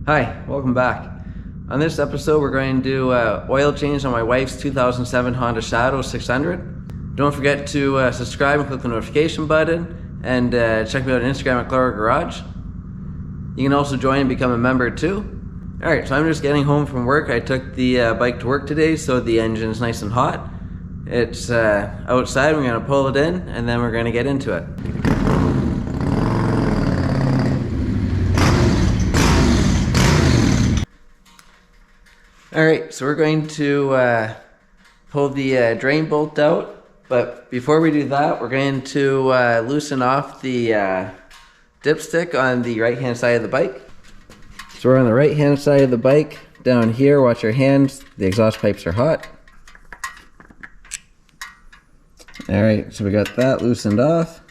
Hi, welcome back. On this episode, we're going to do oil change on my wife's 2007 Honda Shadow 600. Don't forget to subscribe and click the notification button, and check me out on Instagram at Clara Garage. You can also join and become a member too. Alright, so I'm just getting home from work. I took the bike to work today, so the engine's nice and hot. It's outside, we're going to pull it in, and then we're going to get into it. Alright, so we're going to pull the drain bolt out, but before we do that, we're going to loosen off the dipstick on the right hand side of the bike. So we're on the right hand side of the bike, down here, watch your hands, the exhaust pipes are hot. Alright, so we got that loosened off.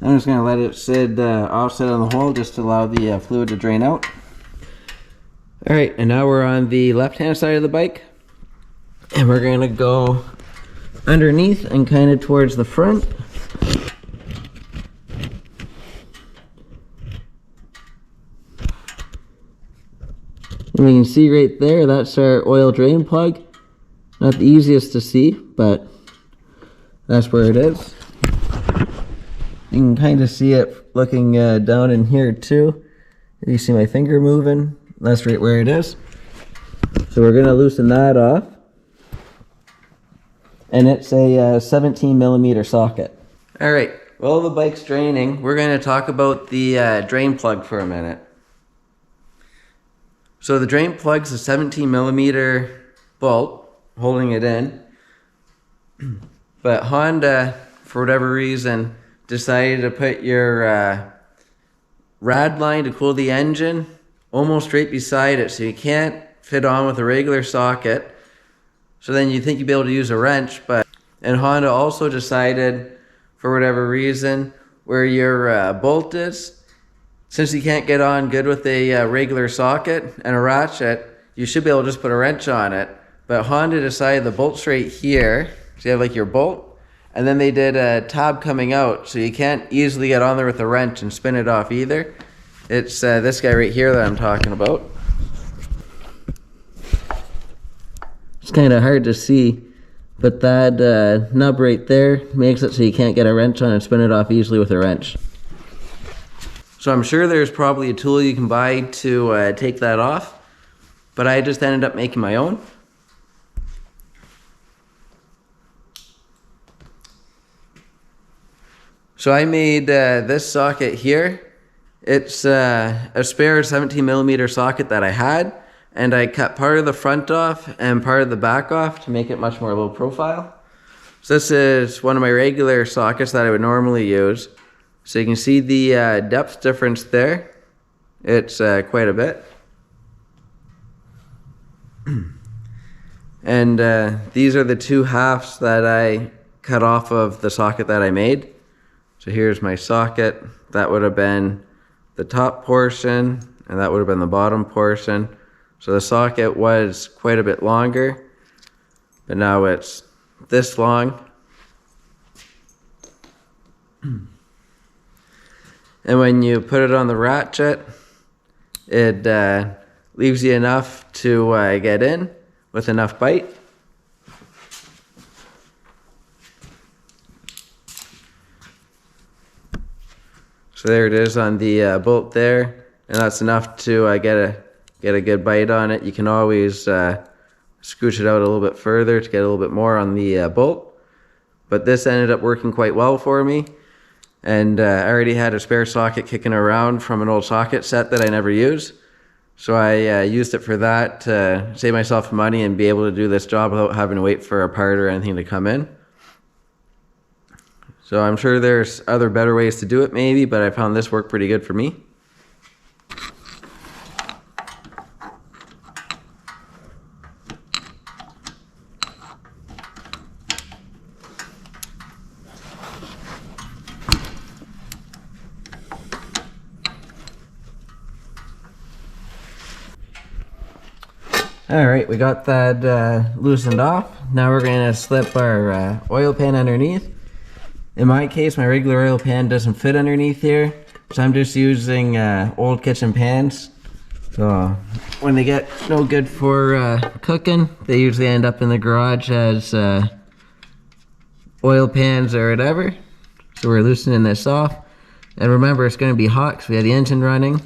I'm just going to let it sit offset on the hole just to allow the fluid to drain out. Alright, and now we're on the left hand side of the bike. And we're going to go underneath and kind of towards the front. And we can see right there, that's our oil drain plug. Not the easiest to see, but that's where it is. You can kind of see it looking down in here too. You see my finger moving, that's right where it is. So we're going to loosen that off. And it's a 17 millimeter socket. Alright, while the bike's draining, we're going to talk about the drain plug for a minute. So the drain plug's a 17 millimeter bolt holding it in. But Honda, for whatever reason, decided to put your rad line to cool the engine almost right beside it, so you can't fit on with a regular socket. So then you think you'd be able to use a wrench, and Honda also decided, for whatever reason, where your bolt is, since you can't get on good with a regular socket and a ratchet, you should be able to just put a wrench on it. But Honda decided the bolt's right here, so you have like your bolt, and then they did a tab coming out, so you can't easily get on there with a wrench and spin it off either. It's this guy right here that I'm talking about. It's kind of hard to see, but that nub right there makes it so you can't get a wrench on and spin it off easily with a wrench. So I'm sure there's probably a tool you can buy to take that off, but I just ended up making my own. So I made this socket here. It's a spare 17 millimeter socket that I had, and I cut part of the front off and part of the back off to make it much more low profile. So this is one of my regular sockets that I would normally use. So you can see the depth difference there. It's quite a bit. And these are the two halves that I cut off of the socket that I made. So here's my socket. That would have been the top portion, and that would have been the bottom portion. So the socket was quite a bit longer, but now it's this long. And when you put it on the ratchet, it leaves you enough to get in with enough bite. So there it is on the bolt there, and that's enough to get a good bite on it. You can always scooch it out a little bit further to get a little bit more on the bolt. But this ended up working quite well for me, and I already had a spare socket kicking around from an old socket set that I never used. So I used it for that to save myself money and be able to do this job without having to wait for a part or anything to come in. So I'm sure there's other better ways to do it maybe, but I found this worked pretty good for me. Alright, we got that loosened off. Now we're going to slip our oil pan underneath. In my case, my regular oil pan doesn't fit underneath here, so I'm just using old kitchen pans. So when they get no good for cooking, they usually end up in the garage as oil pans or whatever. So we're loosening this off. And remember, it's going to be hot because we have the engine running.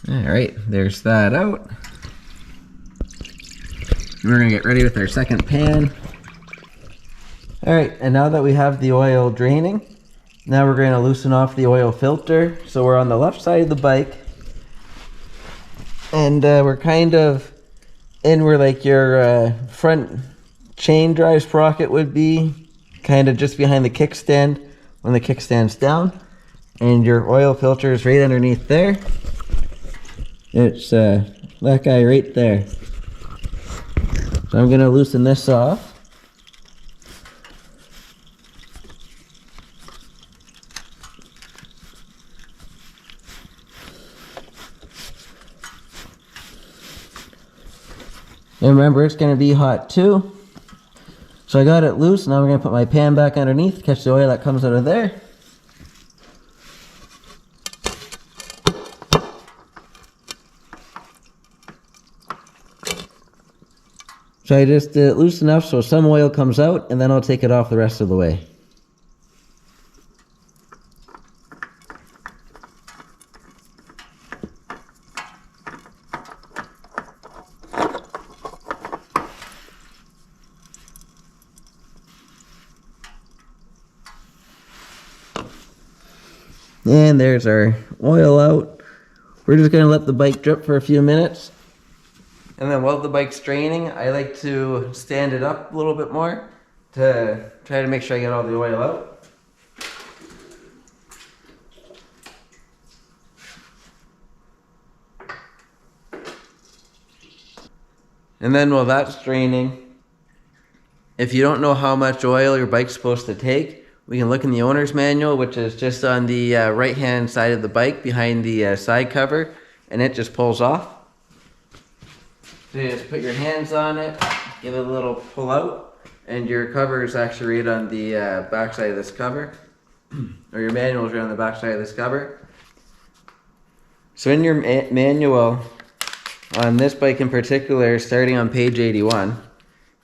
Alright, there's that out. We're going to get ready with our second pan. Alright, and now that we have the oil draining, now we're going to loosen off the oil filter. So we're on the left side of the bike, and we're kind of in where like your front chain drive sprocket would be, kind of just behind the kickstand when the kickstand's down, and your oil filter is right underneath there. It's that guy right there. So I'm going to loosen this off. And remember, it's going to be hot too. So I got it loose. Now we're going to put my pan back underneath, catch the oil that comes out of there. So I just did it loose enough so some oil comes out, and then I'll take it off the rest of the way. And there's our oil out. We're just going to let the bike drip for a few minutes. And then while the bike's draining, I like to stand it up a little bit more to try to make sure I get all the oil out. And then while that's draining, if you don't know how much oil your bike's supposed to take, we can look in the owner's manual, which is just on the right hand side of the bike behind the side cover, and it just pulls off. So you just put your hands on it, give it a little pull out, and your cover is actually right on the back side of this cover, or your manual is right on the back side of this cover. So in your manual, on this bike in particular, starting on page 81,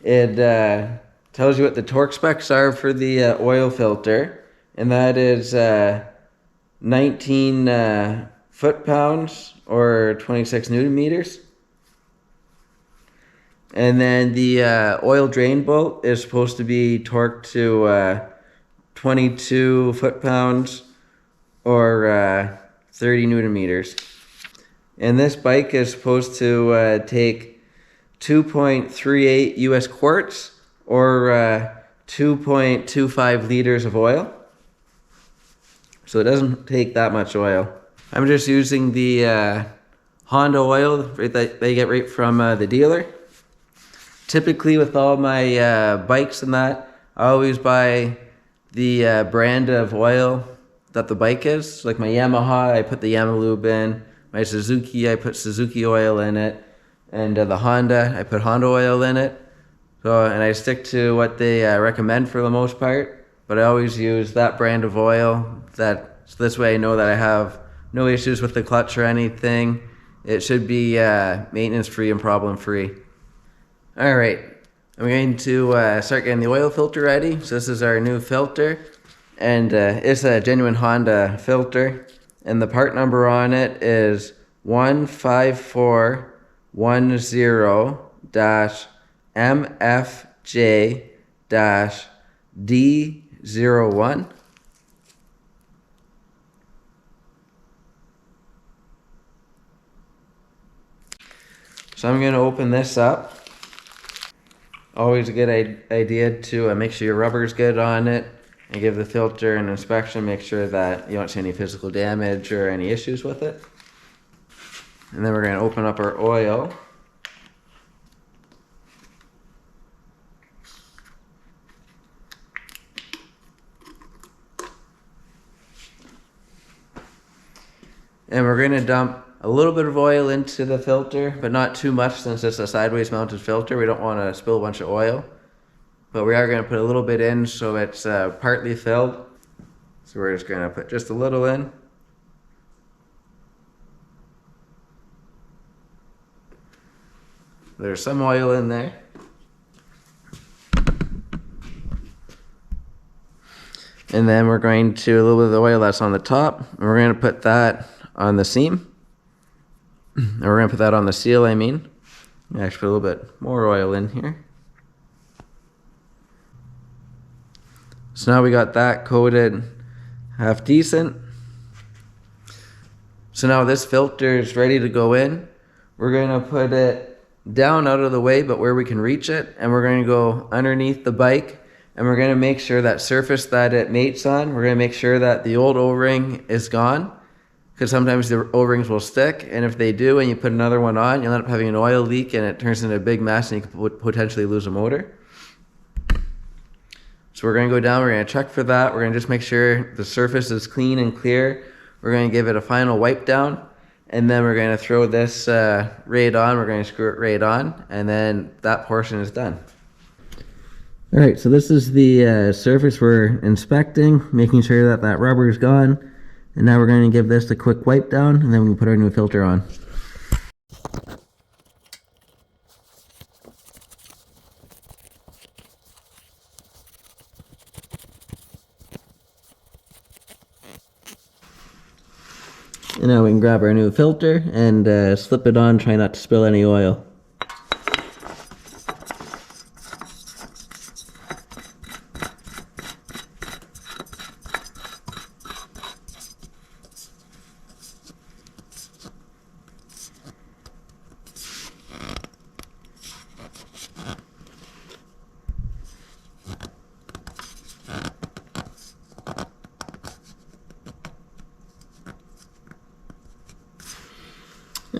it tells you what the torque specs are for the oil filter, and that is 19 foot-pounds or 26 newton meters. And then the oil drain bolt is supposed to be torqued to 22 foot-pounds or 30 newton meters. And this bike is supposed to take 2.38 US quarts or 2.25 liters of oil. So it doesn't take that much oil. I'm just using the Honda oil that they get right from the dealer. Typically with all my bikes and that, I always buy the brand of oil that the bike is. Like my Yamaha, I put the Yamalube in. My Suzuki, I put Suzuki oil in it. And the Honda, I put Honda oil in it. So, and I stick to what they recommend for the most part. But I always use that brand of oil. So this way I know that I have no issues with the clutch or anything. It should be maintenance free and problem free. Alright, I'm going to start getting the oil filter ready. So this is our new filter, and it's a genuine Honda filter, and the part number on it is 15410-MFJ-D01. So I'm going to open this up. Always a good idea to make sure your rubber's good on it and give the filter an inspection, make sure that you don't see any physical damage or any issues with it. And then we're going to open up our oil. And we're going to dump a little bit of oil into the filter, but not too much since it's a sideways mounted filter. We don't want to spill a bunch of oil. but we are going to put a little bit in so it's partly filled. So we're just going to put just a little in. There's some oil in there. And then we're going to, a little bit of the oil that's on the top, and we're going to put that on the seam. And we're going to put that on the seal, I mean. Actually put a little bit more oil in here. So now we got that coated half decent. So now this filter is ready to go in. We're going to put it down out of the way, but where we can reach it. And we're going to go underneath the bike. And we're going to make sure that surface that it mates on, we're going to make sure that the old O-ring is gone. Because sometimes the O-rings will stick. And if they do and you put another one on, you'll end up having an oil leak and it turns into a big mess and you could potentially lose a motor. So we're going to go down, we're going to check for that. We're going to just make sure the surface is clean and clear. We're going to give it a final wipe down. And then we're going to throw this right on. We're going to screw it right on. And then that portion is done. All right, so this is the surface we're inspecting, making sure that that rubber is gone. And now we're going to give this a quick wipe down, and then we can put our new filter on. And now we can grab our new filter and slip it on, try not to spill any oil.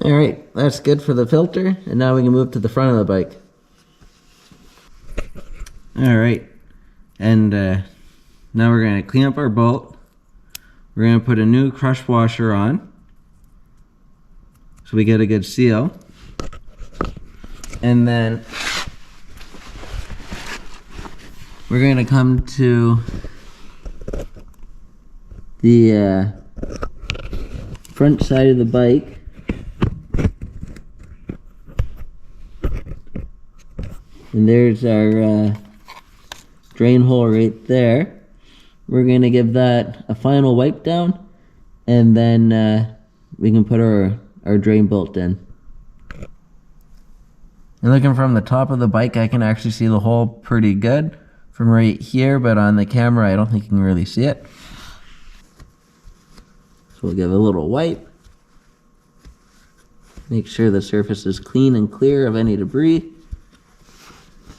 Alright, that's good for the filter, and now we can move to the front of the bike. Alright, and now we're going to clean up our bolt. We're going to put a new crush washer on, so we get a good seal. And then we're going to come to the front side of the bike. And there's our drain hole right there. We're going to give that a final wipe down, and then we can put our drain bolt in. And looking from the top of the bike, I can actually see the hole pretty good from right here, but on the camera I don't think you can really see it. So we'll give it a little wipe. Make sure the surface is clean and clear of any debris.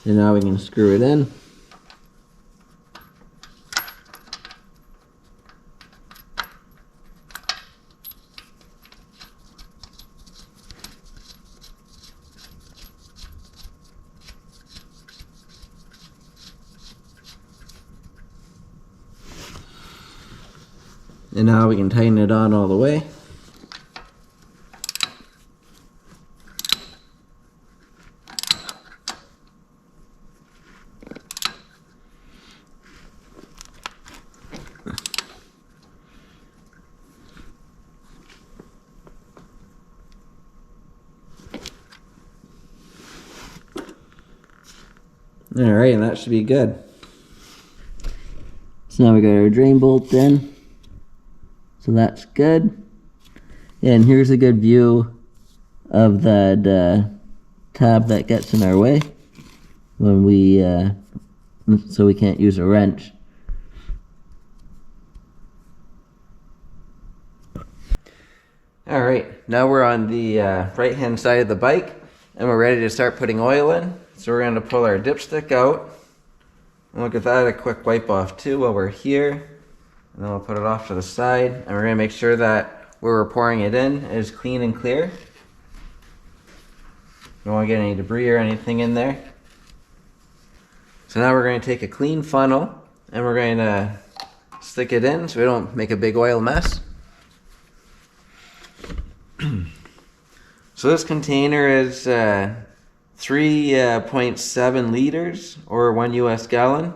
And now we can screw it in. And now we can tighten it on all the way. Alright, and that should be good. So now we got our drain bolt in. So that's good. And here's a good view of that tab that gets in our way when we, so we can't use a wrench. Alright, now we're on the right hand side of the bike and we're ready to start putting oil in. So we're going to pull our dipstick out and we'll give that a quick wipe off too while we're here. And then we'll put it off to the side and we're going to make sure that where we're pouring it in is clean and clear. Don't want to get any debris or anything in there. So now we're going to take a clean funnel and we're going to stick it in so we don't make a big oil mess. So this container is 3.7 liters or 1 US gallon,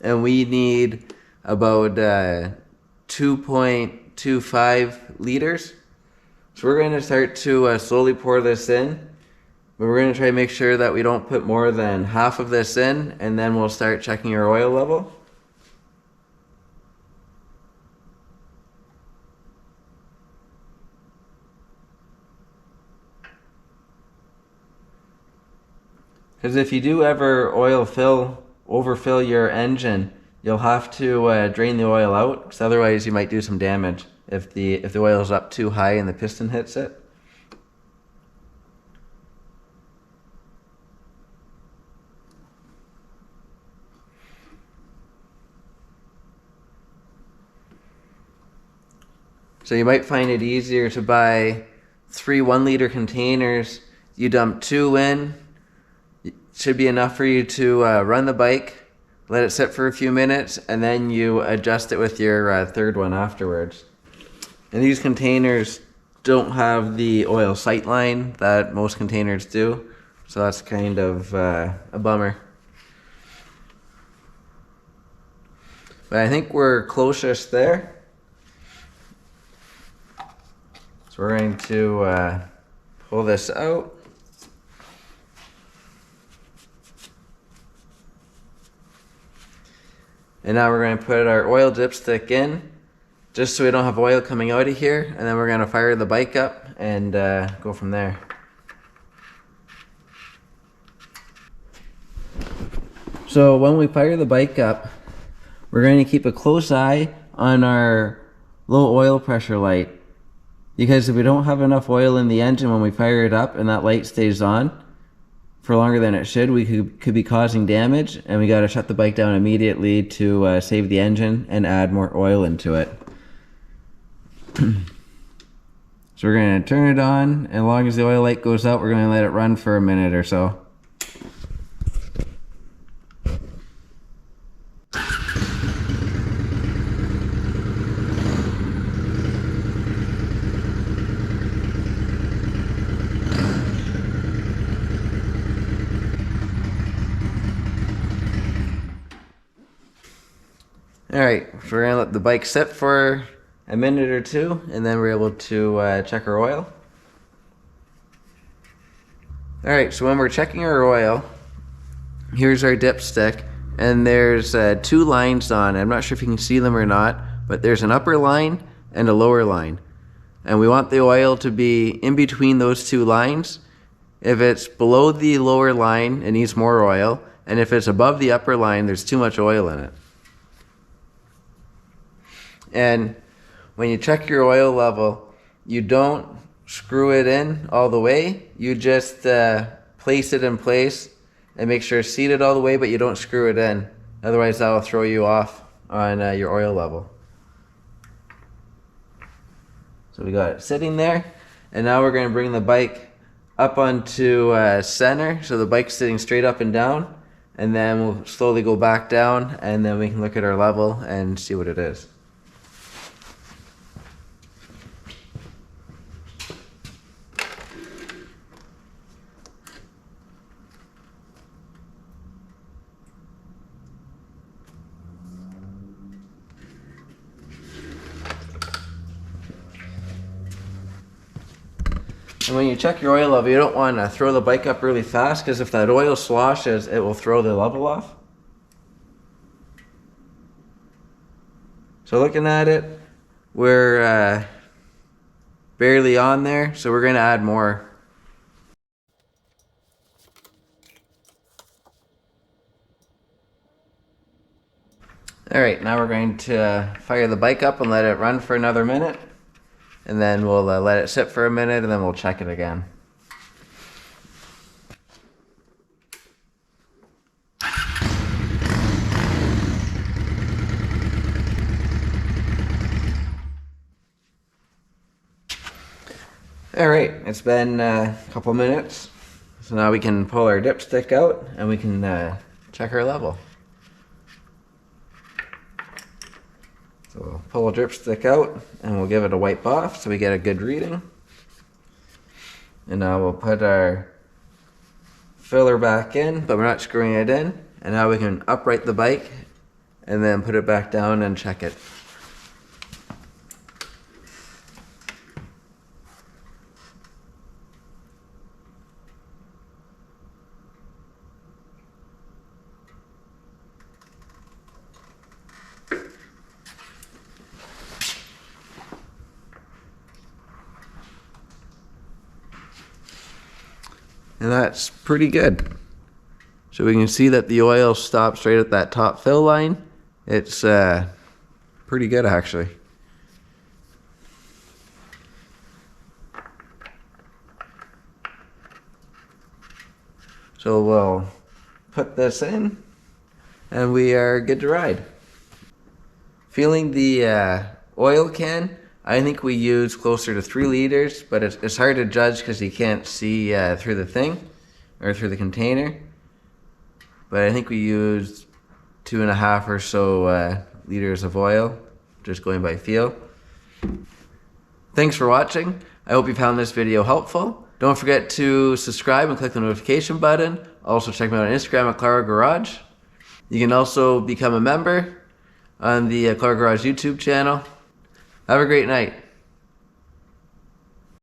and we need about 2.25 liters. So we're going to start to slowly pour this in, but we're going to try to make sure that we don't put more than half of this in, and then we'll start checking our oil level. Because if you do ever overfill your engine, you'll have to drain the oil out, because otherwise you might do some damage if the oil is up too high and the piston hits it. So you might find it easier to buy 3 1-liter containers. You dump 2 in. It should be enough for you to run the bike, let it sit for a few minutes, and then you adjust it with your third one afterwards. And these containers don't have the oil sight line that most containers do, so that's kind of a bummer. But I think we're closest there. So we're going to pull this out. And now we're going to put our oil dipstick in, just so we don't have oil coming out of here, and then we're going to fire the bike up and go from there. So when we fire the bike up, we're going to keep a close eye on our low oil pressure light, because if we don't have enough oil in the engine when we fire it up and that light stays on for longer than it should, we could be causing damage, and we got to shut the bike down immediately to save the engine and add more oil into it. So we're going to turn it on, and as long as the oil light goes out, we're going to let it run for a minute or so. Alright, so we're going to let the bike sit for a minute or two, and then we're able to check our oil. Alright, so when we're checking our oil, here's our dipstick, and there's 2 lines on. I'm not sure if you can see them or not, but there's an upper line and a lower line. And we want the oil to be in between those 2 lines. If it's below the lower line, it needs more oil, and if it's above the upper line, there's too much oil in it. And when you check your oil level, you don't screw it in all the way. You just place it in place and make sure it's seated all the way, but you don't screw it in. Otherwise, that will throw you off on your oil level. So we got it sitting there, and now we're going to bring the bike up onto center, so the bike's sitting straight up and down, and then we'll slowly go back down, and then we can look at our level and see what it is. And when you check your oil level, you don't want to throw the bike up really fast, because if that oil sloshes, it will throw the level off. So looking at it, we're barely on there, so we're going to add more. Alright, now we're going to fire the bike up and let it run for another minute. And then we'll let it sit for a minute, and then we'll check it again. Alright, it's been a couple minutes. So now we can pull our dipstick out, and we can check our level. So we'll pull a dipstick out, and we'll give it a wipe off so we get a good reading. And now we'll put our filler back in, but we're not screwing it in. And now we can upright the bike and then put it back down and check it. And that's pretty good. So we can see that the oil stops right at that top fill line. It's pretty good actually. So we'll put this in and we are good to ride. Filling the oil can, I think we use closer to 3 liters, but it's hard to judge because you can't see through the thing or through the container. But I think we used 2.5 or so liters of oil, just going by feel. Thanks for watching. I hope you found this video helpful. Don't forget to subscribe and click the notification button. Also check me out on Instagram at Clara Garage. You can also become a member on the Clara Garage YouTube channel. Have a great night.